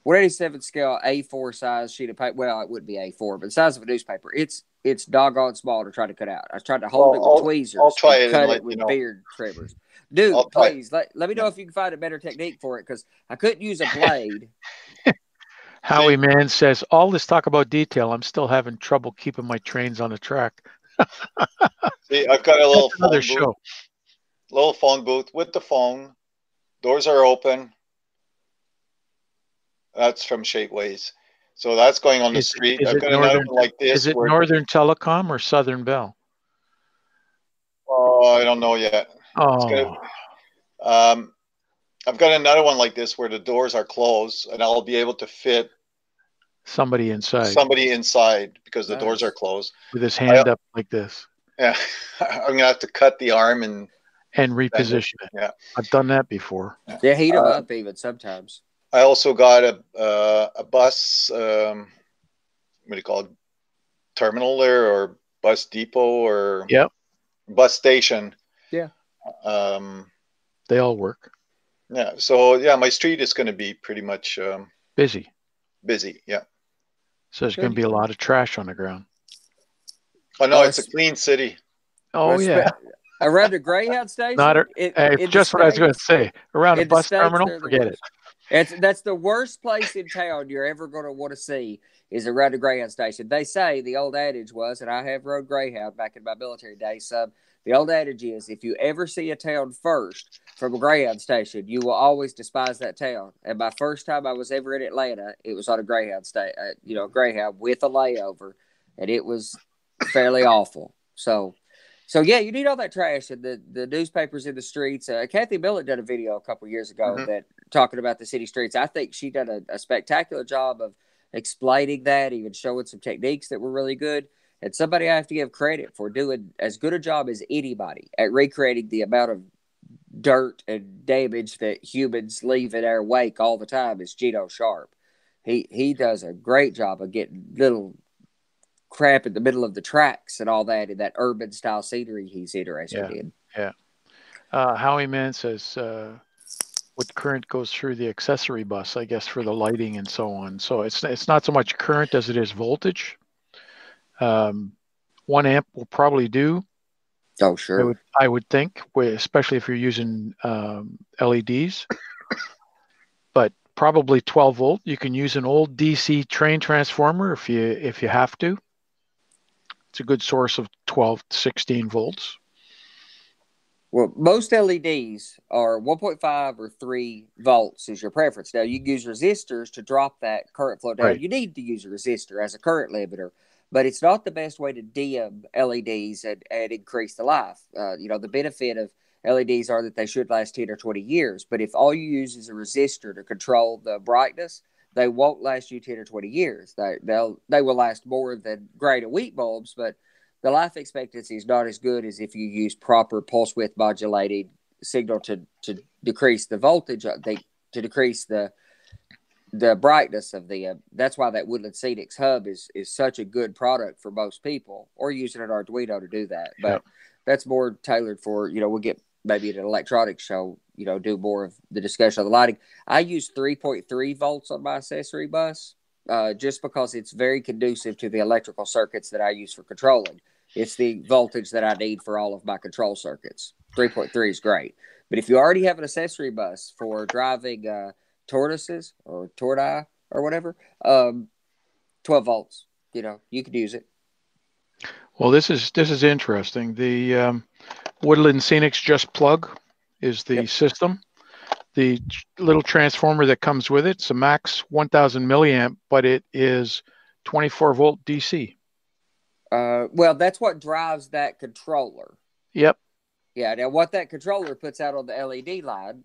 187 scale A4 size sheet of paper. Well, it wouldn't be A4, but the size of a newspaper. It's doggone small to try to cut out. I tried to hold it with tweezers. I'll try it cut it with beard trimmers. Dude, please let me know if you can find a better technique for it because I couldn't use a blade. Howie Mann says, all this talk about detail, I'm still having trouble keeping my trains on the track. See, I've got a little That's another phone booth, show. little phone booth with the phone. Doors are open. That's from Shapeways. So that's going on the street. Is I've it got another Northern? one like Is this it where Northern Telecom or Southern Bell? I don't know yet. It's gonna. Oh, I've got another one like this where the doors are closed, and I'll be able to fit somebody inside somebody inside because the doors Nice. are closed. with his hand up like this Yeah, I'm gonna have to cut the arm and and reposition it. yeah. I've done that before. Yeah, heat them up even sometimes. I also got a bus. What do you call it? Terminal there, or bus depot, or Yep, bus station. Yeah. they all work. Yeah. So yeah, my street is going to be pretty much Busy. busy. Yeah. So there's going to be a lot of trash on the ground. Oh no, Oh, it's a clean city. Oh, yeah. Around the Greyhound station. Not a, in just the what I was going to States. say. Around a In the bus States, terminal, they're the forget it. worst. That's the worst place in town you're ever going to want to see is around the Greyhound station. They say the old adage was, and I have rode Greyhound back in my military days. The old adage is, if you ever see a town first from a Greyhound station, you will always despise that town. And my first time I was ever in Atlanta, it was on a Greyhound Greyhound with a layover, and it was fairly awful. So yeah, you need all that trash and the newspapers in the streets. Kathy Millett did a video a couple years ago that talking about the city streets. I think she did a spectacular job of explaining that, even showing some techniques that were really good. And somebody I have to give credit for doing as good a job as anybody at recreating the amount of dirt and damage that humans leave in our wake all the time is Gino Sharp. He does a great job of getting little crap in the middle of the tracks and all that in that urban style scenery he's interested in. Yeah. Howie Man says what current goes through the accessory bus, I guess, for the lighting and so on. So it's not so much current as it is voltage. 1 amp will probably do. Oh, sure. I would think, especially if you're using LEDs. But probably 12 volt. You can use an old DC train transformer if you have to. It's a good source of 12 to 16 volts. Well, most LEDs are 1.5 or 3 volts is your preference. Now, you can use resistors to drop that current flow down. Right. You need to use a resistor as a current limiter, but it's not the best way to dim LEDs and increase the life. The benefit of LEDs are that they should last 10 or 20 years, but if all you use is a resistor to control the brightness, they won't last you 10 or 20 years. They will last more than grain of wheat bulbs, but the life expectancy is not as good as if you use proper pulse width modulated signal to decrease the voltage, to decrease the brightness of the. That's why that Woodland Scenics hub is such a good product for most people, or using an Arduino to do that. But that's more tailored for we'll get maybe at an electronics show. Do more of the discussion of the lighting. I use 3.3 volts on my accessory bus. Just because it's very conducive to the electrical circuits that I use for controlling. It's the voltage that I need for all of my control circuits. 3.3 is great. But if you already have an accessory bus for driving tortoises or tortoise or whatever, 12 volts, you could use it. Well, this is interesting. The Woodland Scenics Just Plug is the system. The little transformer that comes with it's a max 1,000 milliamp, but it is 24 volt DC. Well, that's what drives that controller. Yep. Yeah. Now, what that controller puts out on the LED line,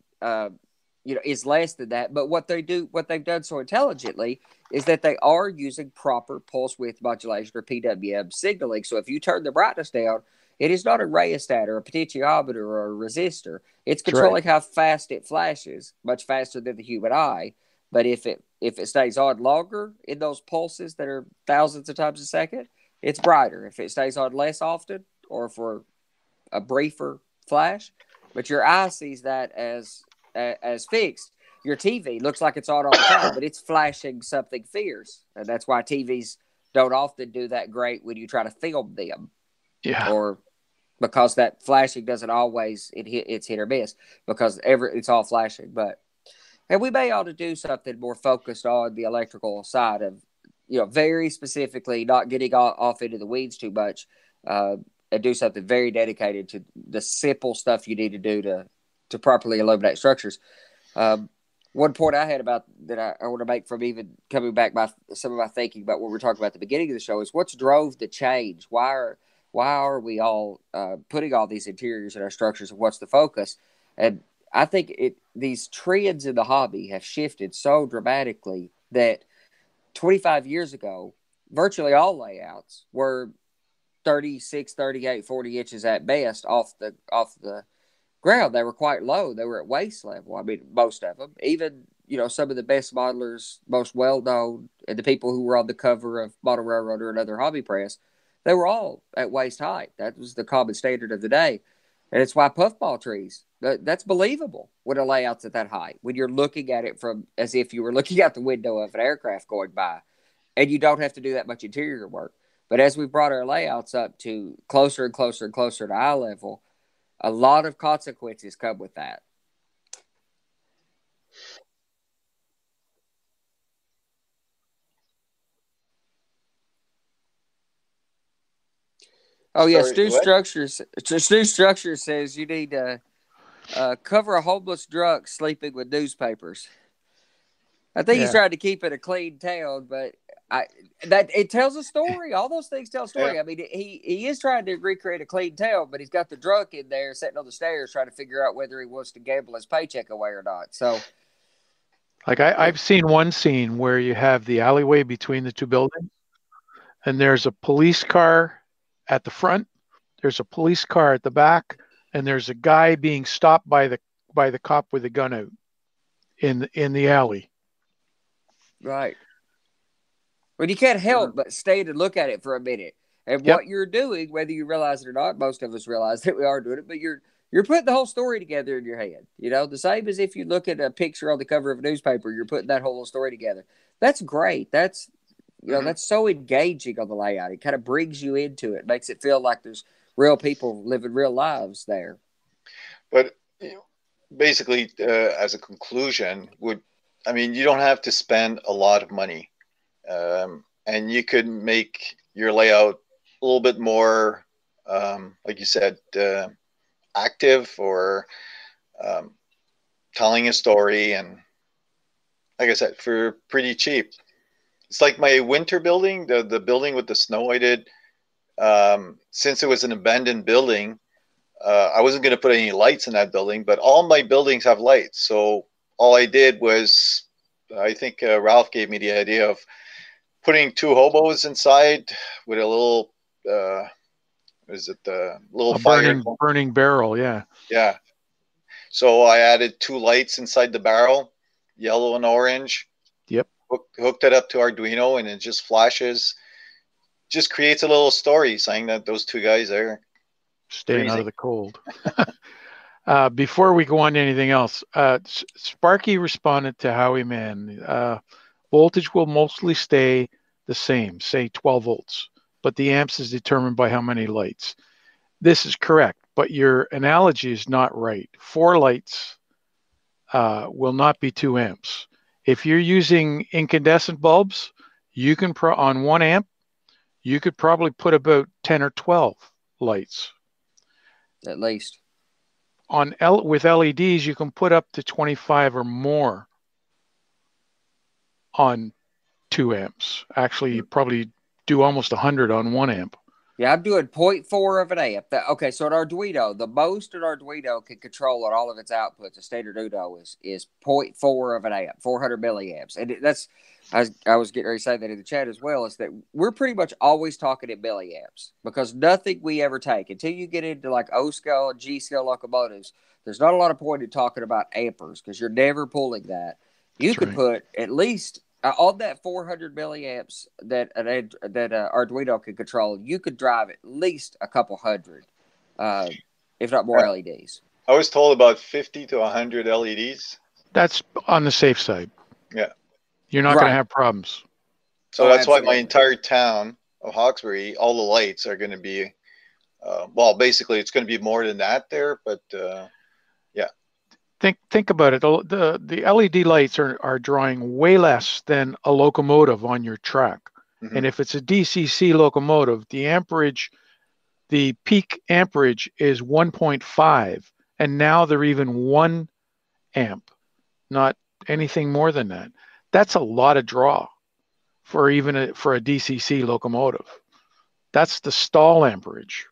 is less than that. But what they've done so intelligently is that they are using proper pulse width modulation or PWM signaling. So if you turn the brightness down, it is not a rheostat or a potentiometer or a resistor. It's controlling how fast it flashes, much faster than the human eye. But if it stays on longer in those pulses that are thousands of times a second, it's brighter. If it stays on less often or for a briefer flash, but your eye sees that as fixed. Your TV looks like it's on all the time, but it's flashing something fierce, and that's why TVs don't often do that great when you try to film them. Yeah. Or because that flashing doesn't always it's hit or miss because it's all flashing. And we may ought to do something more focused on the electrical side of, very specifically, not getting off into the weeds too much. and do something very dedicated to the simple stuff you need to do to properly illuminate structures. One point I had about that I want to make from even coming back by some of my thinking about what we're talking about at the beginning of the show is what's drove the change. Why are we all putting all these interiors in our structures, and what's the focus? And I think these trends in the hobby have shifted so dramatically that 25 years ago, virtually all layouts were 36, 38, 40 inches at best off the ground. They were quite low. They were at waist level. I mean, most of them, even, some of the best modelers, most well-known, and the people who were on the cover of Model Railroad or another hobby press, they were all at waist height. That was the common standard of the day. And it's why puffball trees, that's believable when a layout's at that height, when you're looking at it from as if you were looking out the window of an aircraft going by, and you don't have to do that much interior work. But as we've brought our layouts up to closer and closer and closer to eye level, a lot of consequences come with that. Oh yeah, Stu Structures says you need to cover a homeless drunk sleeping with newspapers. I think he's trying to keep it a clean town, but it tells a story. All those things tell a story. Yeah. I mean, he is trying to recreate a clean town, but he's got the drunk in there sitting on the stairs trying to figure out whether he wants to gamble his paycheck away or not. So, like I've seen one scene where you have the alleyway between the two buildings, and there's a police car at the front, there's a police car at the back, and there's a guy being stopped by the cop with a gun out in the alley. Right. Well, you can't help but stay to look at it for a minute. And what you're doing, whether you realize it or not, most of us realize that we are doing it, but you're putting the whole story together in your head. The same as if you look at a picture on the cover of a newspaper, you're putting that whole story together. That's great. That's that's so engaging on the layout. It kind of brings you into it, makes it feel like there's real people living real lives there. But basically, as a conclusion, you don't have to spend a lot of money. And you could make your layout a little bit more, like you said, active or telling a story. And like I said, for pretty cheap. It's like my winter building, the building with the snow I did. Since it was an abandoned building, I wasn't going to put any lights in that building, but all my buildings have lights. So all I did was, I think Ralph gave me the idea of putting two hobos inside with a little, fire? Burning barrel, yeah. Yeah. So I added two lights inside the barrel, yellow and orange. Yep. Hooked it up to Arduino, and it just flashes. Just creates a little story saying that those two guys are staying out of the cold. Before we go on to anything else, Sparky responded to Howie Man. Voltage will mostly stay the same, say 12 volts, but the amps is determined by how many lights. This is correct, but your analogy is not right. 4 lights will not be 2 amps. If you're using incandescent bulbs, you can on 1 amp, you could probably put about 10 or 12 lights. At least. With LEDs, you can put up to 25 or more on 2 amps. Actually, you probably do almost 100 on 1 amp. Yeah, I'm doing 0.4 of an amp. Okay, so an Arduino, the most an Arduino can control on all of its outputs, a standard Uno, is 0.4 of an amp, 400 milliamps. And that's, I was getting ready to say that in the chat as well, is that we're pretty much always talking in milliamps, because nothing we ever take, until you get into like O-scale and G-scale locomotives, there's not a lot of point in talking about amperes, because you're never pulling that. You could put at least on that 400 milliamps that Arduino can control, you could drive at least a couple hundred, if not more, LEDs. I was told about 50 to 100 LEDs. That's on the safe side. Yeah. You're not going to have problems. So that's why my entire town of Hawkesbury, all the lights are going to be, basically it's going to be more than that there, but yeah. Think about it. The LED lights are drawing way less than a locomotive on your track. Mm-hmm. And if it's a DCC locomotive, the amperage the peak amperage is 1.5, and now they're even 1 amp, not anything more than that. That's a lot of draw for even for a DCC locomotive. That's the stall amperage.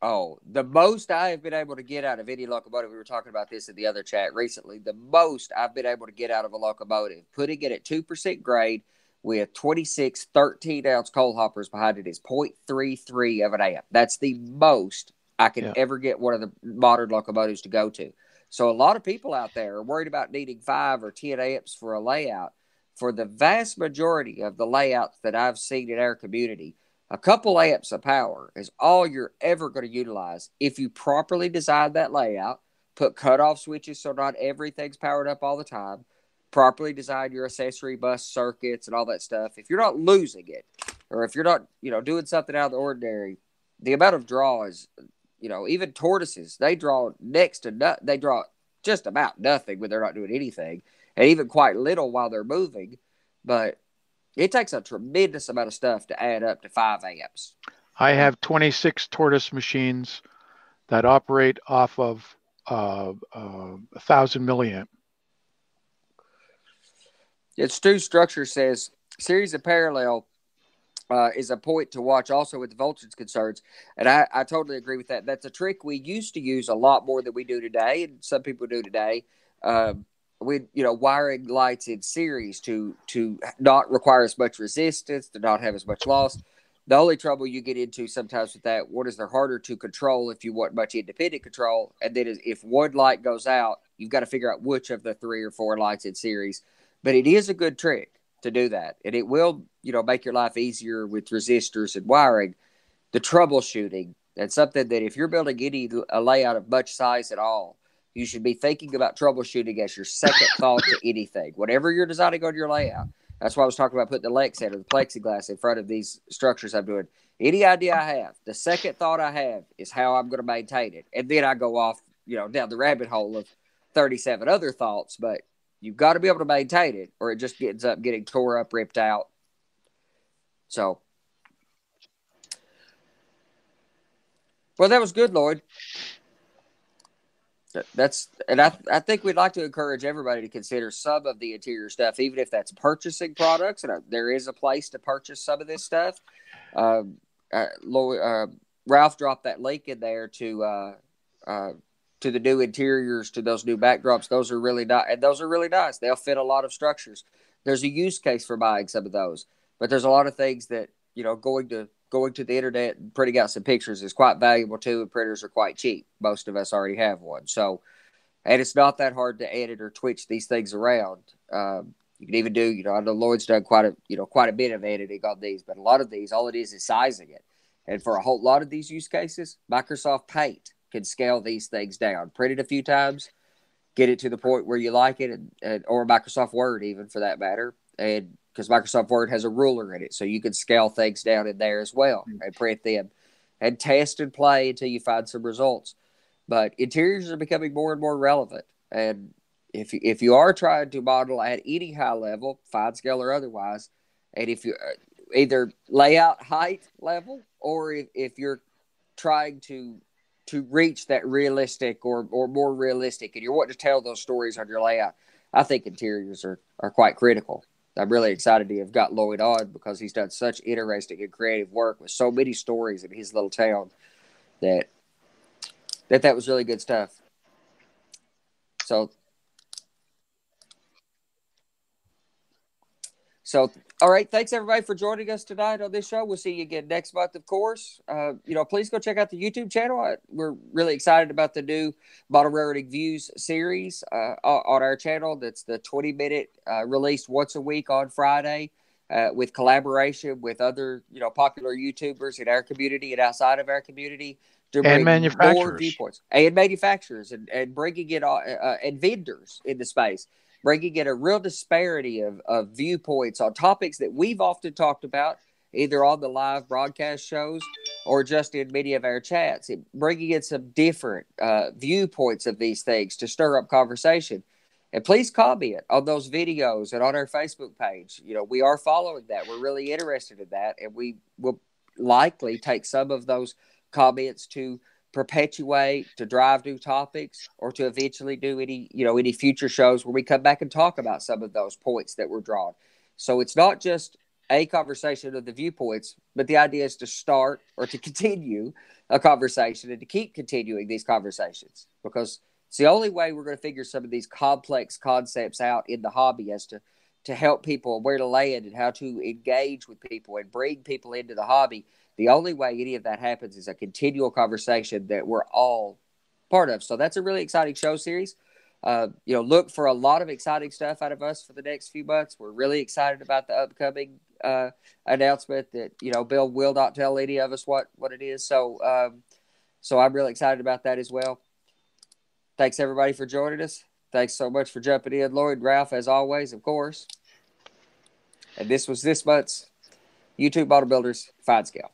Oh, the most I have been able to get out of any locomotive, we were talking about this in the other chat recently, the most I've been able to get out of a locomotive, putting it at 2% grade with 26 13-ounce coal hoppers behind it, is 0.33 of an amp. That's the most I could ever get one of the modern locomotives to go to. So a lot of people out there are worried about needing 5 or 10 amps for a layout. For the vast majority of the layouts that I've seen in our community, a couple amps of power is all you're ever going to utilize if you properly design that layout, put cutoff switches so not everything's powered up all the time, properly design your accessory bus circuits and all that stuff. If you're not losing it, or if you're not, doing something out of the ordinary, the amount of draw is, even tortoises, they draw they draw just about nothing when they're not doing anything, and even quite little while they're moving. But it takes a tremendous amount of stuff to add up to 5 amps. I have 26 tortoise machines that operate off of 1,000 milliamp. Stu Structure says, series of parallel is a point to watch also with the voltage concerns. And I totally agree with that. That's a trick we used to use a lot more than we do today, and some people do today. Wiring lights in series to not require as much resistance, to not have as much loss. The only trouble you get into sometimes with that, one is they're harder to control if you want much independent control. And then if one light goes out, you've got to figure out which of the 3 or 4 lights in series. But it is a good trick to do that. And it will, make your life easier with resistors and wiring. The troubleshooting, that's something that if you're building a layout of much size at all, you should be thinking about troubleshooting as your second thought to anything. Whatever you're designing on your layout. That's why I was talking about putting the Lexan or the plexiglass in front of these structures I'm doing. Any idea I have, the second thought I have is how I'm going to maintain it. And then I go off, down the rabbit hole of 37 other thoughts. But you've got to be able to maintain it, or it just ends up getting tore up, ripped out. So, well, that was good, Lloyd. I think we'd like to encourage everybody to consider some of the interior stuff, even if that's purchasing products. And there is a place to purchase some of this stuff. Ralph dropped that link in there to the new interiors, to those new backdrops. Those are really nice, and those are really nice. They'll fit a lot of structures. There's a use case for buying some of those, but there's a lot of things that going to the internet and printing out some pictures is quite valuable too, and printers are quite cheap. Most of us already have one. So, and it's not that hard to edit or twitch these things around. You can even do, I know Lloyd's done quite a bit of editing on these, but a lot of these, all it is sizing it. And for a whole lot of these use cases, Microsoft Paint can scale these things down, print it a few times, get it to the point where you like it, or Microsoft Word even for that matter. And because Microsoft Word has a ruler in it, so you can scale things down in there as well and print them and test and play until you find some results. But interiors are becoming more and more relevant. And if you are trying to model at any high level, fine scale or otherwise, and if you either layout height level, or if you're trying to reach that realistic or more realistic, and you're wanting to tell those stories on your layout, I think interiors are quite critical. I'm really excited to have got Lloyd on because he's done such interesting and creative work with so many stories in his little town that was really good stuff. So, all right. Thanks everybody for joining us tonight on this show. We'll see you again next month, of course. Please go check out the YouTube channel. We're really excited about the new Model Railroading Views series on our channel. That's the 20-minute released once a week on Friday with collaboration with other, popular YouTubers in our community and outside of our community to bring more viewpoints and manufacturers and bringing it and vendors into space. Bringing in a real disparity of viewpoints on topics that we've often talked about, either on the live broadcast shows or just in many of our chats. Bringing in some different viewpoints of these things to stir up conversation. And please comment on those videos and on our Facebook page. We are following that. We're really interested in that. And we will likely take some of those comments to perpetuate, to drive new topics, or to eventually do any future shows where we come back and talk about some of those points that were drawn. So it's not just a conversation of the viewpoints, but the idea is to start or to continue a conversation and to keep continuing these conversations, because it's the only way we're going to figure some of these complex concepts out in the hobby as to help people where to land and how to engage with people and bring people into the hobby. The only way any of that happens is a continual conversation that we're all part of. So that's a really exciting show series. Look for a lot of exciting stuff out of us for the next few months. We're really excited about the upcoming announcement that, Bill will not tell any of us what it is. So I'm really excited about that as well. Thanks everybody for joining us. Thanks so much for jumping in, Lloyd, Ralph, as always, of course. And this was this month's YouTube Auto Builders Fine Scale.